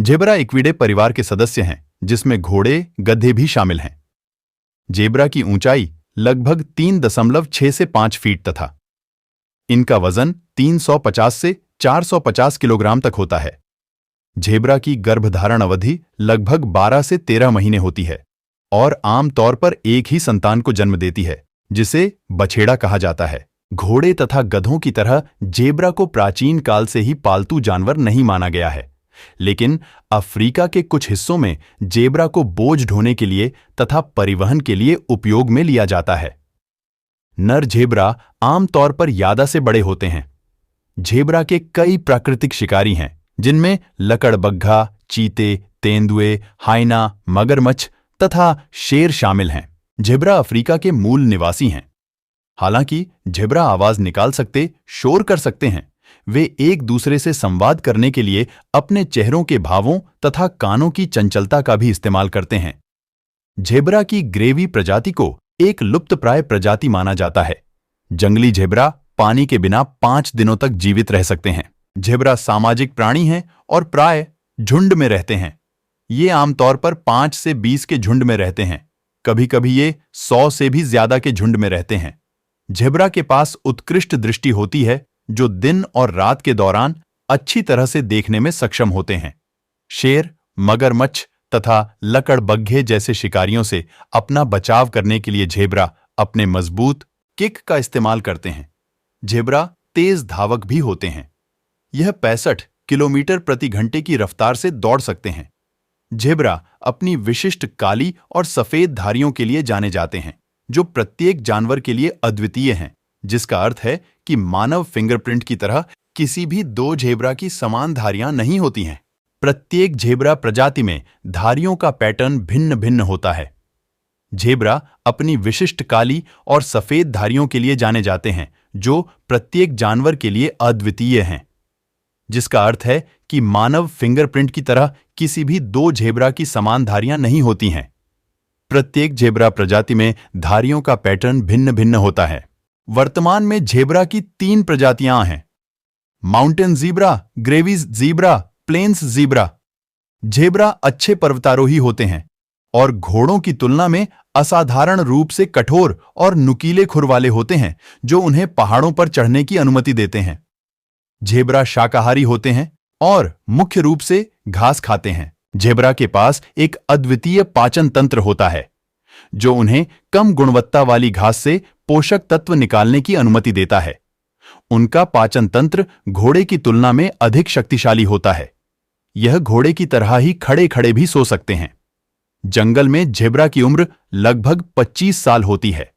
Zebra इक्विडे परिवार के सदस्य हैं, जिसमें घोड़े, गधे भी शामिल हैं। जेब्रा की ऊंचाई लगभग 3.6 से 5 फीट तथा इनका वजन 350 से 450 किलोग्राम तक होता है। जेब्रा की गर्भधारण अवधि लगभग 12 से 13 महीने होती है और आमतौर पर एक ही संतान को जन्म देती है, जिसे बछेड़ा कहा जाता है। घोड़े तथा गधों की तरह जेब्रा को प्राचीन काल से ही पालतू जानवर नहीं माना गया है, लेकिन अफ्रीका के कुछ हिस्सों में जेब्रा को बोझ ढोने के लिए तथा परिवहन के लिए उपयोग में लिया जाता है। नर जेब्रा आमतौर पर यादा से बड़े होते हैं। जेब्रा के कई प्राकृतिक शिकारी हैं, जिनमें लकड़बग्घा, चीते, तेंदुए, हाइना, मगरमच्छ तथा शेर शामिल हैं। जेब्रा अफ्रीका के मूल निवासी हैं। हालांकि जेब्रा आवाज निकाल सकते, शोर कर सकते हैं। वे एक दूसरे से संवाद करने के लिए अपने चेहरों के भावों तथा कानों की चंचलता का भी इस्तेमाल करते हैं। जेब्रा की ग्रेवी प्रजाति को एक लुप्तप्राय प्रजाति माना जाता है। जंगली जेब्रा पानी के बिना 5 दिनों तक जीवित रह सकते हैं। जेब्रा सामाजिक प्राणी हैं और प्राय झुंड में रहते हैं। ये आमतौर पर 5 से 20 के झुंड में रहते हैं। कभी कभी ये 100 से भी ज्यादा के झुंड में रहते हैं। जेब्रा के पास उत्कृष्ट दृष्टि होती है, जो दिन और रात के दौरान अच्छी तरह से देखने में सक्षम होते हैं। शेर, मगरमच्छ तथा लकड़बग्घे जैसे शिकारियों से अपना बचाव करने के लिए जेब्रा अपने मजबूत किक का इस्तेमाल करते हैं। जेब्रा तेज धावक भी होते हैं। यह 65 किलोमीटर प्रति घंटे की रफ्तार से दौड़ सकते हैं। जेब्रा अपनी विशिष्ट काली और सफेद धारियों के लिए जाने जाते हैं, जो प्रत्येक जानवर के लिए अद्वितीय हैं, जिसका अर्थ है कि मानव फिंगरप्रिंट की तरह किसी भी 2 जेब्रा की समान धारियां नहीं होती हैं। प्रत्येक जेब्रा प्रजाति में धारियों का पैटर्न भिन्न भिन्न होता है। जेब्रा अपनी विशिष्ट काली और सफेद धारियों के लिए जाने जाते हैं, जो प्रत्येक जानवर के लिए अद्वितीय हैं, जिसका अर्थ है कि मानव फिंगरप्रिंट की तरह किसी भी 2 जेब्रा की समान धारियां नहीं होती हैं। प्रत्येक जेब्रा प्रजाति में धारियों का पैटर्न भिन्न भिन्न होता है। वर्तमान में जेब्रा की 3 प्रजातियां हैं: mountain zebra, Grevy zebra, plains zebra. Zebra अच्छे पर्वतारोही होते हैं और घोड़ों की तुलना में असाधारण रूप से कठोर और नुकीले खुर वाले होते हैं, जो उन्हें पहाड़ों पर चढ़ने की अनुमति देते हैं। जेब्रा शाकाहारी होते हैं और मुख्य रूप से घास खाते हैं। जेब्रा के पास एक अद्वितीय पाचन तंत्र होता है, जो उन्हें कम गुणवत्ता वाली घास से पोषक तत्व निकालने की अनुमति देता है। उनका पाचन तंत्र घोड़े की तुलना में अधिक शक्तिशाली होता है। यह घोड़े की तरह ही खड़े खड़े भी सो सकते हैं। जंगल में जेब्रा की उम्र लगभग 25 साल होती है।